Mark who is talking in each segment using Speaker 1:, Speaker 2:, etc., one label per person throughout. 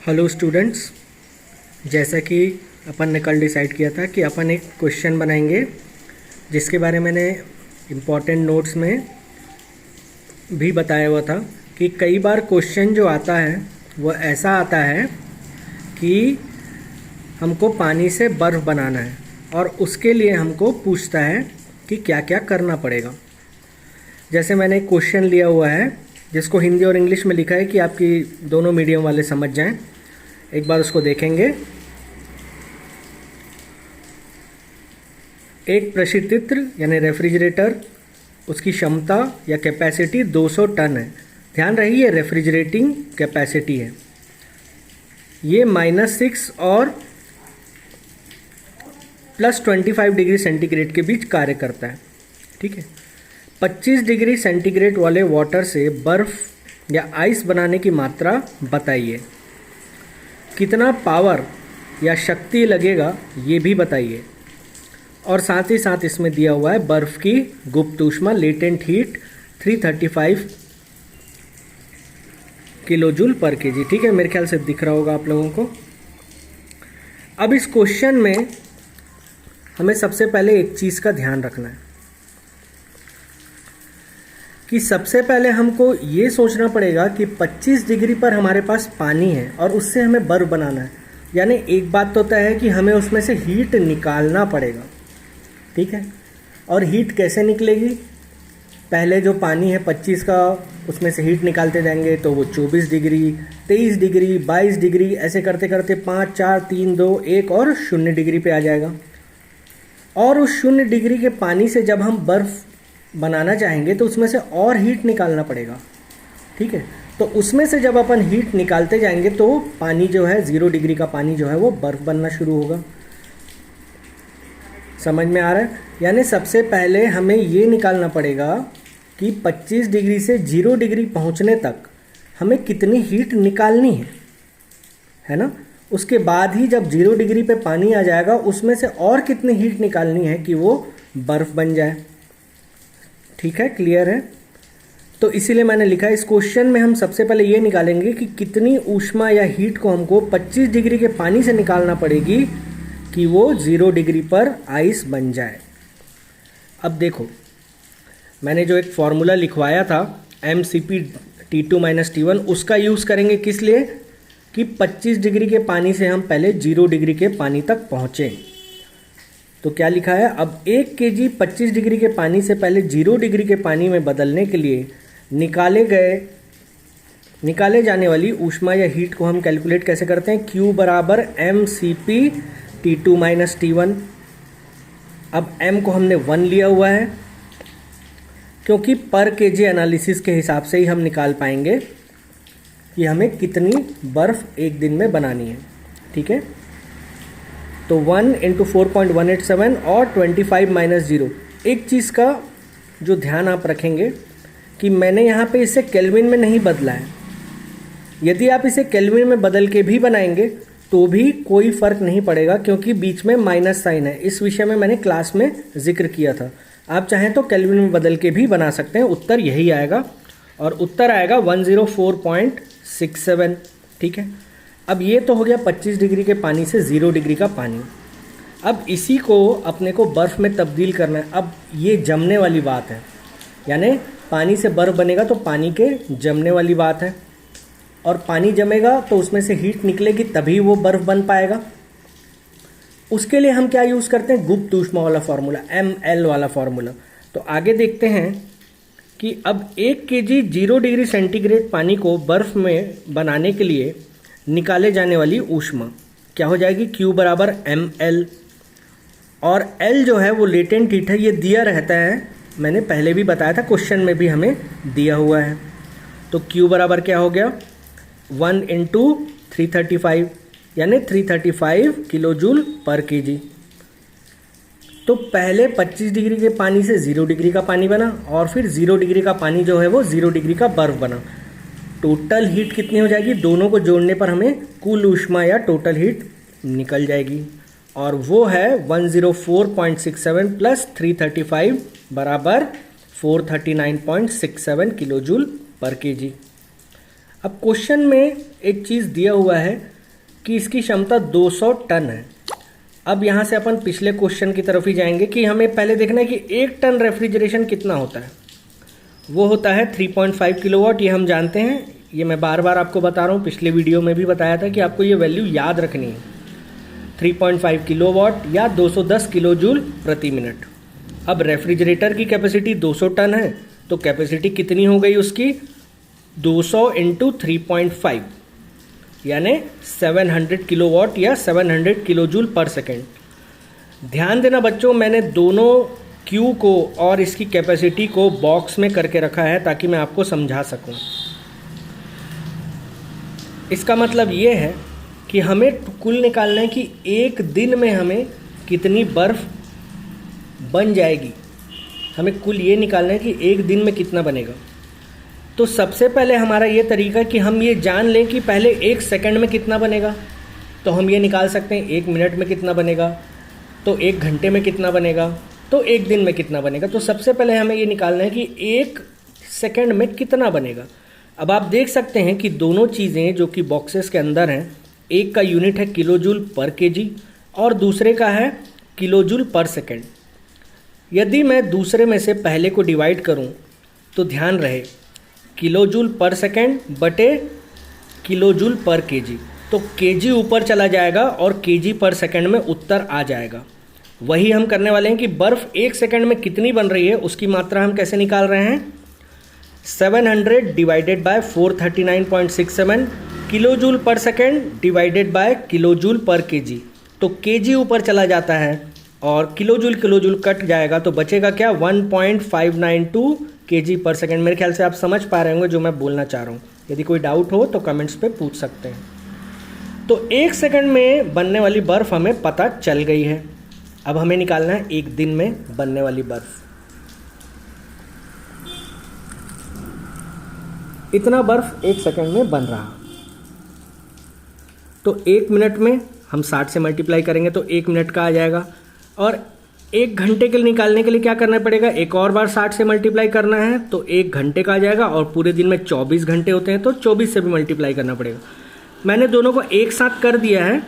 Speaker 1: Hello students, जैसा कि अपन ने कल डिसाइड किया था कि अपन एक क्वेश्चन बनाएंगे जिसके बारे में मैंने इम्पॉर्टेंट नोट्स में भी बताया हुआ था कि कई बार क्वेश्चन जो आता है वो ऐसा आता है कि हमको पानी से बर्फ़ बनाना है और उसके लिए हमको पूछता है कि क्या क्या करना पड़ेगा। जैसे मैंने एक क्वेश्चन लिया हुआ है जिसको हिंदी और इंग्लिश में लिखा है कि आपकी दोनों मीडियम वाले समझ जाएं। एक बार उसको देखेंगे। एक प्रशीतित्र यानी रेफ्रिजरेटर, उसकी क्षमता या कैपेसिटी 200 टन है। ध्यान रहे ये रेफ्रिजरेटिंग कैपेसिटी है। ये -6 और +25 डिग्री सेंटीग्रेड के बीच कार्य करता है। ठीक है। 25 डिग्री सेंटीग्रेड वाले वाटर से बर्फ़ या आइस बनाने की मात्रा बताइए। कितना पावर या शक्ति लगेगा ये भी बताइए। और साथ ही साथ इसमें दिया हुआ है बर्फ़ की गुप्त ऊष्मा लेटेंट हीट 335 किलो जूल पर केजी। ठीक है, मेरे ख्याल से दिख रहा होगा आप लोगों को। अब इस क्वेश्चन में हमें सबसे पहले एक चीज़ का ध्यान रखना है कि सबसे पहले हमको ये सोचना पड़ेगा कि 25 डिग्री पर हमारे पास पानी है और उससे हमें बर्फ़ बनाना है। यानी एक बात तो तय है कि हमें उसमें से हीट निकालना पड़ेगा। ठीक है। और हीट कैसे निकलेगी? पहले जो पानी है 25 का, उसमें से हीट निकालते जाएंगे तो वो 24 डिग्री, 23 डिग्री, 22 डिग्री, ऐसे करते करते 5 4 3 2 1 और 0 डिग्री पे आ जाएगा। और उस 0 डिग्री के पानी से जब हम बर्फ़ बनाना चाहेंगे तो उसमें से और हीट निकालना पड़ेगा। ठीक है। तो उसमें से जब अपन हीट निकालते जाएंगे तो पानी जो है 0 डिग्री का पानी जो है वो बर्फ़ बनना शुरू होगा। समझ में आ रहा है? यानी सबसे पहले हमें ये निकालना पड़ेगा कि 25 डिग्री से 0 डिग्री पहुंचने तक हमें कितनी हीट निकालनी है ना। उसके बाद ही जब 0 डिग्री पे पानी आ जाएगा उसमें से और कितनी हीट निकालनी है कि वो बर्फ़ बन जाए। ठीक है, क्लियर है? तो इसीलिए मैंने लिखा इस क्वेश्चन में हम सबसे पहले ये निकालेंगे कि कितनी ऊष्मा या हीट को हमको 25 डिग्री के पानी से निकालना पड़ेगी कि वो 0 डिग्री पर आइस बन जाए। अब देखो, मैंने जो एक फॉर्मूला लिखवाया था mCp T2 - T1, उसका यूज़ करेंगे किस लिए कि 25 डिग्री के पानी से हम पहले 0 डिग्री के पानी तक पहुँचें। तो क्या लिखा है? अब 1 kg 25 डिग्री के पानी से पहले 0 डिग्री के पानी में बदलने के लिए निकाले जाने वाली ऊष्मा या हीट को हम कैलकुलेट कैसे करते हैं? Q बराबर mCp T2 - T1। अब m को हमने 1 लिया हुआ है क्योंकि पर केजी एनालिसिस के हिसाब से ही हम निकाल पाएंगे कि हमें कितनी बर्फ़ एक दिन में बनानी है। ठीक है। तो 1 × 4.187 और 25 - 0। एक चीज़ का जो ध्यान आप रखेंगे कि मैंने यहाँ पे इसे केल्विन में नहीं बदला है। यदि आप इसे केल्विन में बदल के भी बनाएंगे तो भी कोई फ़र्क नहीं पड़ेगा क्योंकि बीच में माइनस साइन है। इस विषय में मैंने क्लास में जिक्र किया था। आप चाहें तो केल्विन में बदल के भी बना सकते हैं, उत्तर यही आएगा और उत्तर आएगा 104.67। ठीक है। अब ये तो हो गया 25 डिग्री के पानी से 0 डिग्री का पानी। अब इसी को अपने को बर्फ़ में तब्दील करना है। अब ये जमने वाली बात है, यानी पानी से बर्फ़ बनेगा तो पानी के जमने वाली बात है और पानी जमेगा तो उसमें से हीट निकलेगी तभी वो बर्फ़ बन पाएगा। उसके लिए हम क्या यूज़ करते हैं? गुप्त ऊष्मा वाला फार्मूला, ml वाला फार्मूला। तो आगे देखते हैं कि अब 1 kg 0 डिग्री सेंटीग्रेड पानी को बर्फ़ में बनाने के लिए निकाले जाने वाली ऊष्मा क्या हो जाएगी? Q बराबर ml। और L जो है वो लेटेंट हीट है, ये दिया रहता है। मैंने पहले भी बताया था, क्वेश्चन में भी हमें दिया हुआ है। तो Q बराबर क्या हो गया? 1 × 335 यानी 335 किलो जूल पर केजी। तो पहले 25 डिग्री के पानी से 0 डिग्री का पानी बना और फिर 0 डिग्री का पानी जो है वो 0 डिग्री का बर्फ़ बना। टोटल हीट कितनी हो जाएगी? दोनों को जोड़ने पर हमें कुल ऊष्मा या टोटल हीट निकल जाएगी और वो है 104.67 + 335 बराबर 439.67 किलो जूल पर केजी। अब क्वेश्चन में एक चीज़ दिया हुआ है कि इसकी क्षमता 200 टन है। अब यहाँ से अपन पिछले क्वेश्चन की तरफ ही जाएंगे कि हमें पहले देखना है कि 1 टन रेफ्रिजरेशन कितना होता है। वो होता है 3.5 किलोवाट, ये हम जानते हैं, ये मैं बार बार आपको बता रहा हूँ, पिछले वीडियो में भी बताया था कि आपको ये वैल्यू याद रखनी है। 3.5 किलोवाट या 210 किलो जूल प्रति मिनट। अब रेफ्रिजरेटर की कैपेसिटी 200 टन है, तो कैपेसिटी कितनी हो गई उसकी 200 इंटू 3.5 यानी 700 किलोवाट या 700 किलो जूल पर सेकेंड। ध्यान देना बच्चों, मैंने दोनों Q को और इसकी कैपेसिटी को बॉक्स में करके रखा है ताकि मैं आपको समझा सकूं। इसका मतलब ये है कि हमें कुल निकालना है कि एक दिन में हमें कितनी बर्फ़ बन जाएगी। हमें कुल ये निकालना है कि एक दिन में कितना बनेगा। तो सबसे पहले हमारा ये तरीका कि हम ये जान लें कि पहले 1 सेकंड में कितना बनेगा, तो हम ये निकाल सकते हैं 1 मिनट में कितना बनेगा, तो 1 घंटे में कितना बनेगा, तो 1 दिन में कितना बनेगा। तो सबसे पहले हमें ये निकालना है कि 1 सेकंड में कितना बनेगा। अब आप देख सकते हैं कि दोनों चीज़ें जो कि बॉक्सेस के अंदर हैं, एक का यूनिट है किलो जूल पर केजी और दूसरे का है किलो जूल पर सेकेंड। यदि मैं दूसरे में से पहले को डिवाइड करूं तो ध्यान रहे किलो जूल पर सेकेंड बटे किलो जूल पर केजी, तो केजी ऊपर चला जाएगा और केजी पर सेकेंड में उत्तर आ जाएगा। वही हम करने वाले हैं कि बर्फ़ 1 सेकेंड में कितनी बन रही है उसकी मात्रा हम कैसे निकाल रहे हैं। 700 डिवाइडेड बाय 439.67 किलो जूल पर second divided by kilo joule पर केजी, तो केजी ऊपर चला जाता है और किलो जूल कट जाएगा, तो बचेगा क्या 1.592 केजी पर सेकेंड। मेरे ख्याल से आप समझ पा रहे होंगे जो मैं बोलना चाह रहा हूँ। यदि कोई डाउट हो तो कमेंट्स पे पूछ सकते हैं। तो 1 सेकेंड में बनने वाली बर्फ़ हमें पता चल गई है। अब हमें निकालना है 1 दिन में बनने वाली बर्फ़। इतना बर्फ़ 1 सेकेंड में बन रहा, तो 1 मिनट में हम 60 से मल्टीप्लाई करेंगे तो 1 मिनट का आ जाएगा। और 1 घंटे के लिए निकालने के लिए क्या करना पड़ेगा, एक और बार 60 से मल्टीप्लाई करना है तो 1 घंटे का आ जाएगा। और पूरे दिन में 24 घंटे होते हैं तो 24 से भी मल्टीप्लाई करना पड़ेगा। मैंने दोनों को एक साथ कर दिया है,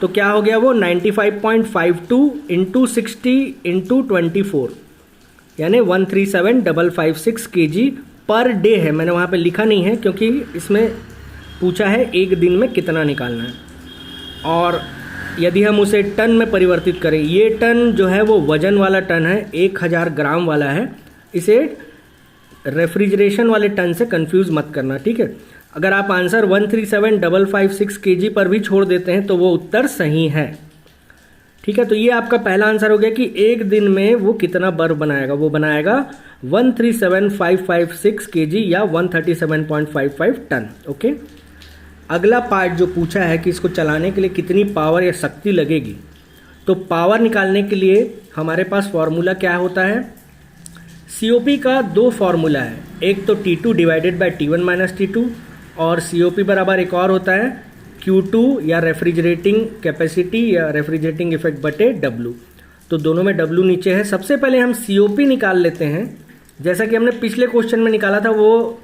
Speaker 1: तो क्या हो गया वो 95.52 इंटू 60 इंटू 24 यानी 137,556 केजी पर डे है। मैंने वहाँ पे लिखा नहीं है क्योंकि इसमें पूछा है एक दिन में कितना निकालना है। और यदि हम उसे टन में परिवर्तित करें, ये टन जो है वो वजन वाला टन है, 1000 ग्राम वाला है। इसे रेफ्रिजरेशन वाले टन से कंफ्यूज मत करना, ठीक है। अगर आप आंसर 137,556 केजी पर भी छोड़ देते हैं तो वो उत्तर सही है, ठीक है। तो ये आपका पहला आंसर हो गया कि एक दिन में वो कितना बर्फ बनाएगा। वो बनाएगा 137,556 केजी या 137.55 टन। ओके, अगला पार्ट जो पूछा है कि इसको चलाने के लिए कितनी पावर या शक्ति लगेगी, तो पावर निकालने के लिए हमारे पास फॉर्मूला क्या होता है। COP का 2 फॉर्मूला है, एक तो T2 divided by T1 minus T2 और COP बराबर एक और होता है Q2 या रेफ्रिजरेटिंग कैपेसिटी या रेफ्रिजरेटिंग इफेक्ट बटे W। तो दोनों में W नीचे है। सबसे पहले हम COP निकाल लेते हैं, जैसा कि हमने पिछले क्वेश्चन में निकाला था। वो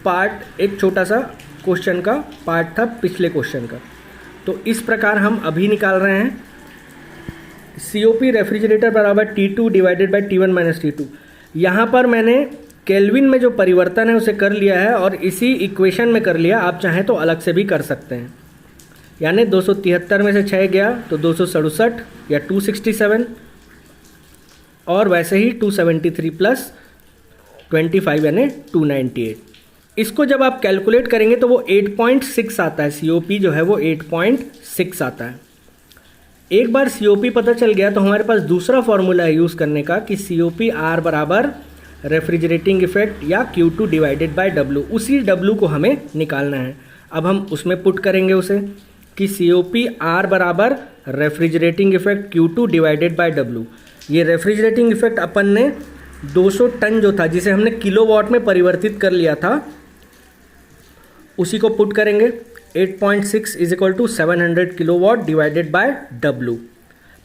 Speaker 1: पार्ट एक छोटा सा क्वेश्चन का पार्ट था पिछले क्वेश्चन का। तो इस प्रकार हम अभी निकाल रहे हैं COP रेफ्रिजरेटर बराबर T2 divided by T1 minus T2। यहाँ पर मैंने केल्विन में जो परिवर्तन है उसे कर लिया है और इसी इक्वेशन में कर लिया। आप चाहें तो अलग से भी कर सकते हैं, यानी 273 में से 6 गया तो 267 या 267 और वैसे ही 273 प्लस 25 यानी 298। इसको जब आप कैलकुलेट करेंगे तो वो 8.6 आता है। COP जो है वो 8.6 आता है। एक बार COP पता चल गया तो हमारे पास दूसरा फॉर्मूला है यूज़ करने का कि COP R बराबर रेफ्रिजरेटिंग इफेक्ट या Q2 डिवाइडेड बाय W। उसी W को हमें निकालना है। अब हम उसमें पुट करेंगे उसे कि COP R बराबर refrigerating effect Q2 divided by W। ये रेफ्रिजरेटिंग इफेक्ट अपन ने 200 टन जो था, जिसे हमने किलोवाट में परिवर्तित कर लिया था, उसी को पुट करेंगे। 8.6 is equal to 700 kilowatt divided by W।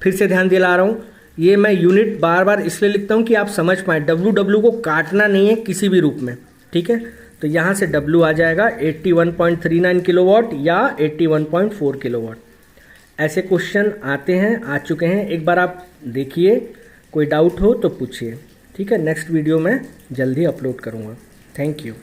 Speaker 1: फिर से ध्यान दिला रहा हूँ, ये मैं यूनिट बार बार इसलिए लिखता हूँ कि आप समझ पाएँ। W को काटना नहीं है किसी भी रूप में, ठीक है। तो यहाँ से W आ जाएगा 81.39 किलोवाट या 81.4 किलोवाट। ऐसे क्वेश्चन आते हैं, आ चुके हैं, एक बार आप देखिए, कोई डाउट हो तो पूछिए। ठीक है, नेक्स्ट वीडियो में जल्दी अपलोड करूँगा। Thank you.